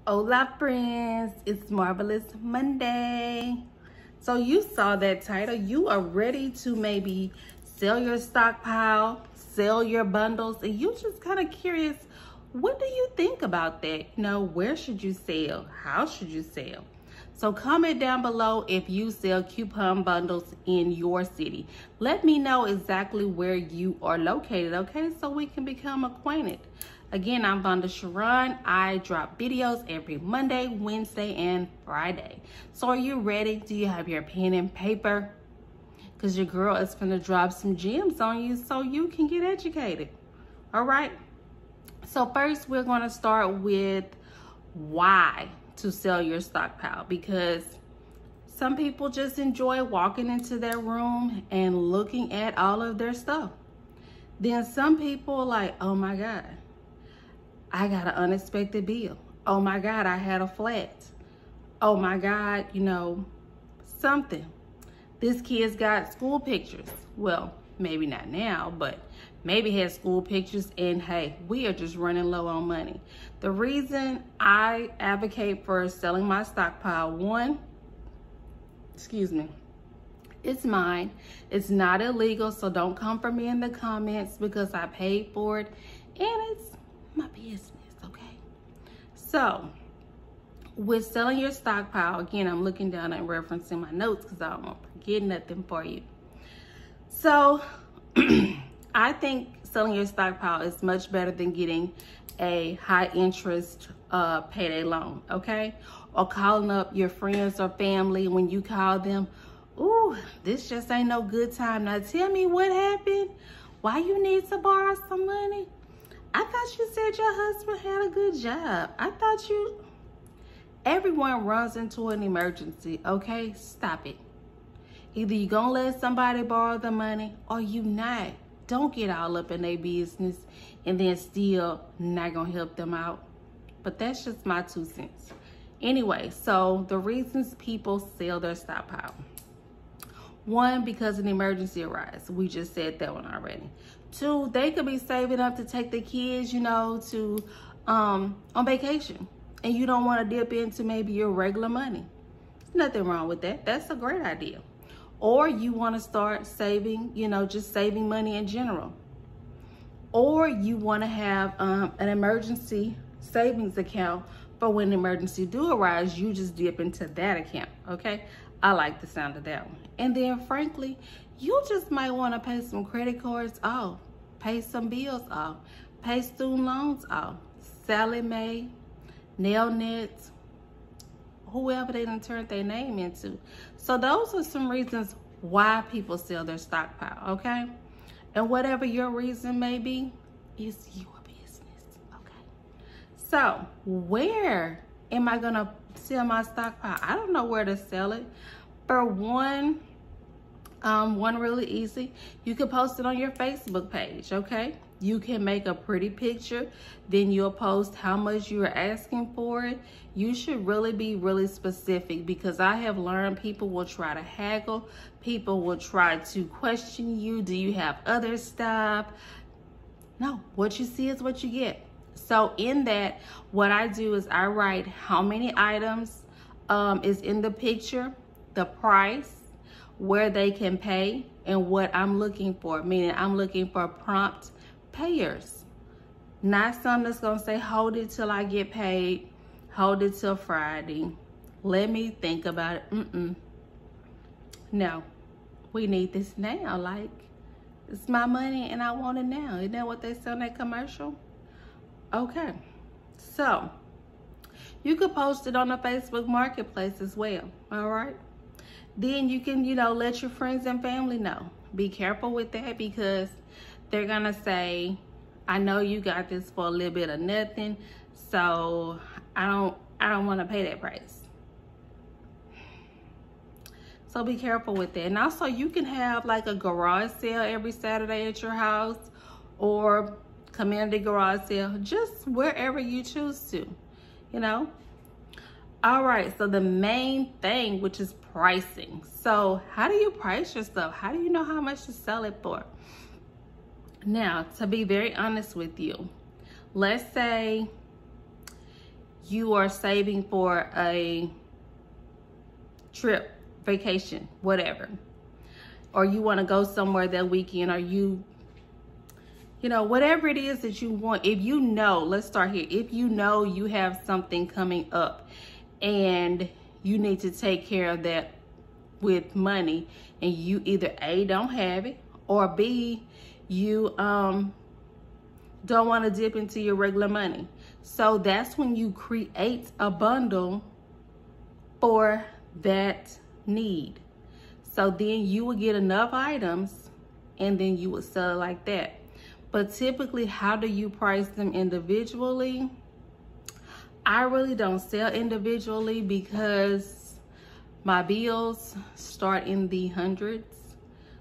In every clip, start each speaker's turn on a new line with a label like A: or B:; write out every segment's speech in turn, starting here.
A: Hola friends, it's Marvelous Monday. So you saw that title. You are ready to maybe sell your stockpile, sell your bundles, and you just kind of curious, what do you think about that? Where should you sell? How should you sell? So comment down below if you sell coupon bundles in your city. Let me know exactly where you are located, okay? So we can become acquainted. Again, I'm Vonda Sharon. I drop videos every Monday, Wednesday, and Friday. So are you ready? Do you have your pen and paper? Because your girl is going to drop some gems on you so you can get educated. All right? So first, we're going to start with why to sell your stockpile, because some people just enjoy walking into their room and looking at all of their stuff. Then some people are like, oh my God, I got an unexpected bill. Oh my God, I had a flat. Oh my God, something. This kid's got school pictures. Well, maybe not now, but maybe has school pictures, and hey, we are just running low on money. The reason I advocate for selling my stockpile, it's mine. It's not illegal, so don't come for me in the comments because I paid for it, and it's my business, okay? So, with selling your stockpile, again, I'm looking down and referencing my notes because I don't want to forget nothing for you. So, I think selling your stockpile is much better than getting a high interest payday loan, okay? Or calling up your friends or family when you call them, ooh, this just ain't no good time. Now tell me what happened. Why you need to borrow some money? I thought you said your husband had a good job. Everyone runs into an emergency, okay? Stop it. Either you gonna let somebody borrow the money or you not. Don't get all up in their business and then still not gonna help them out. But that's just my 2 cents. Anyway, so the reasons people sell their stockpile. 1, because an emergency arises. We just said that one already. 2, they could be saving up to take the kids, to on vacation. And you don't want to dip into maybe your regular money. Nothing wrong with that. That's a great idea. Or you want to start saving, just saving money in general. Or you want to have an emergency savings account for when an emergency do arise, you just dip into that account, okay? I like the sound of that one. And then frankly, you just might want to pay some credit cards off, pay some bills off, pay student loans off, Sally Mae, Nail Nets, whoever they done turned their name into. So those are some reasons why people sell their stockpile, okay? And whatever your reason may be, it's your business, okay? So where am I gonna sell my stockpile? I don't know where to sell it. For one really easy, you can post it on your Facebook page, okay? You can make a pretty picture, then you'll post how much you're asking for it. You should really be really specific, because I have learned people will try to haggle. People will try to question you. Do you have other stuff? No, what you see is what you get. So in that, what I do is I write how many items is in the picture, the price, where they can pay, and what I'm looking for, meaning I'm looking for prompt payers, not some that's gonna say hold it till I get paid, hold it till Friday, let me think about it. No, we need this now. Like, it's my money and I want it now. Isn't that what they sell in that commercial? Okay, so you could post it on the Facebook marketplace as well. All right, then you can let your friends and family know. Be careful with that, because they're gonna say, I know you got this for a little bit of nothing, so I don't want to pay that price. So be careful with that. And also, you can have like a garage sale every Saturday at your house, or community garage sale, just wherever you choose to, All right, so the main thing, which is pricing. So how do you price your stuff? How do you know how much to sell it for? Now, to be very honest with you, let's say you are saving for a trip, vacation, whatever, or you want to go somewhere that weekend, or you know, whatever it is that you want. If you know, let's start here. If you know you have something coming up and you need to take care of that with money, and you either A, don't have it, or B, you don't want to dip into your regular money. So that's when you create a bundle for that need. So then you will get enough items and then you would sell it like that. But typically, how do you price them individually? I really don't sell individually because my bills start in the hundreds.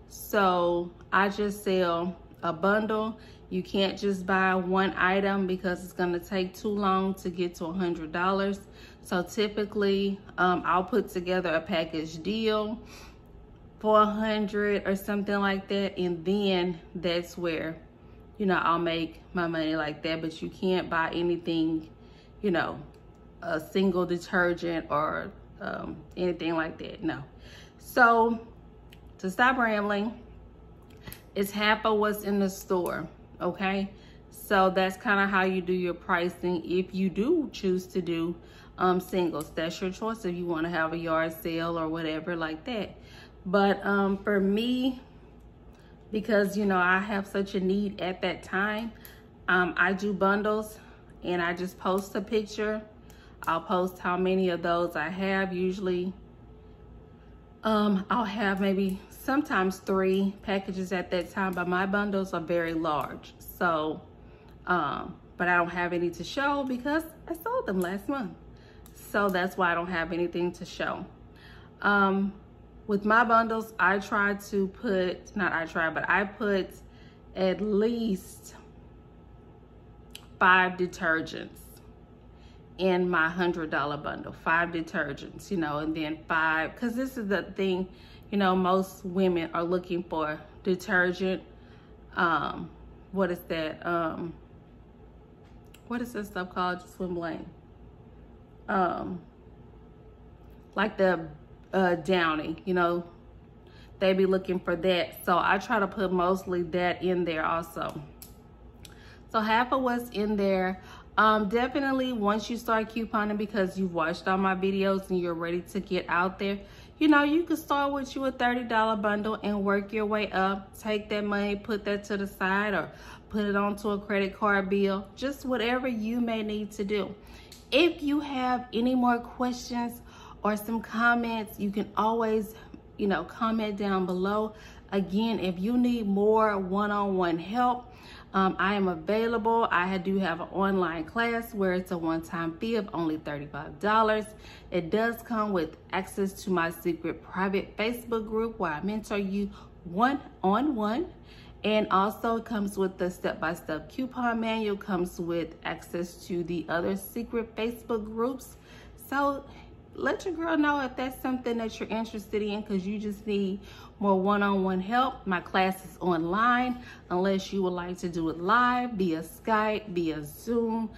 A: So I just sell a bundle. You can't just buy one item because it's gonna take too long to get to $100. So typically, I'll put together a package deal for $100 or something like that. And then that's where, you know, I'll make my money like that. But you can't buy anything, you know, a single detergent or anything like that, no. So to stop rambling, it's half of what's in the store, okay? So that's kind of how you do your pricing if you do choose to do singles. That's your choice if you want to have a yard sale or whatever like that. But for me, because, you know, I have such a need at that time, I do bundles and I just post a picture. I'll post how many of those I have. Usually I'll have maybe sometimes 3 packages at that time, but my bundles are very large. So, but I don't have any to show because I sold them last month. So that's why I don't have anything to show. With my bundles, I try to put, I put at least 5 detergents in my $100 bundle. 5 detergents, you know, and then 5, because this is the thing, you know, most women are looking for detergent. What is that? What is this stuff called? Just swim lane. Like the Downy, you know, they be looking for that. So I try to put mostly that in there also. So half of what's in there. Definitely once you start couponing, because you've watched all my videos and you're ready to get out there, you know, you can start with you a $30 bundle and work your way up. Take that money, put that to the side, or put it onto a credit card bill, just whatever you may need to do. If you have any more questions or some comments, you can always, you know, comment down below. Again, if you need more one-on-one help, I am available. I do have an online class where it's a one-time fee of only $35. It does come with access to my secret private Facebook group where I mentor you one-on-one. And also it comes with the step-by-step coupon manual, comes with access to the other secret Facebook groups. So let your girl know if that's something that you're interested in, because you just need more one-on-one help. My class is online, unless you would like to do it live via Skype, via Zoom,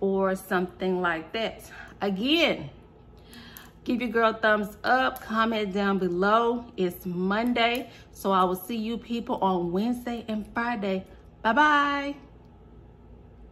A: or something like that. Again, give your girl a thumbs up, comment down below. It's Monday, so I will see you people on Wednesday and Friday. Bye-bye.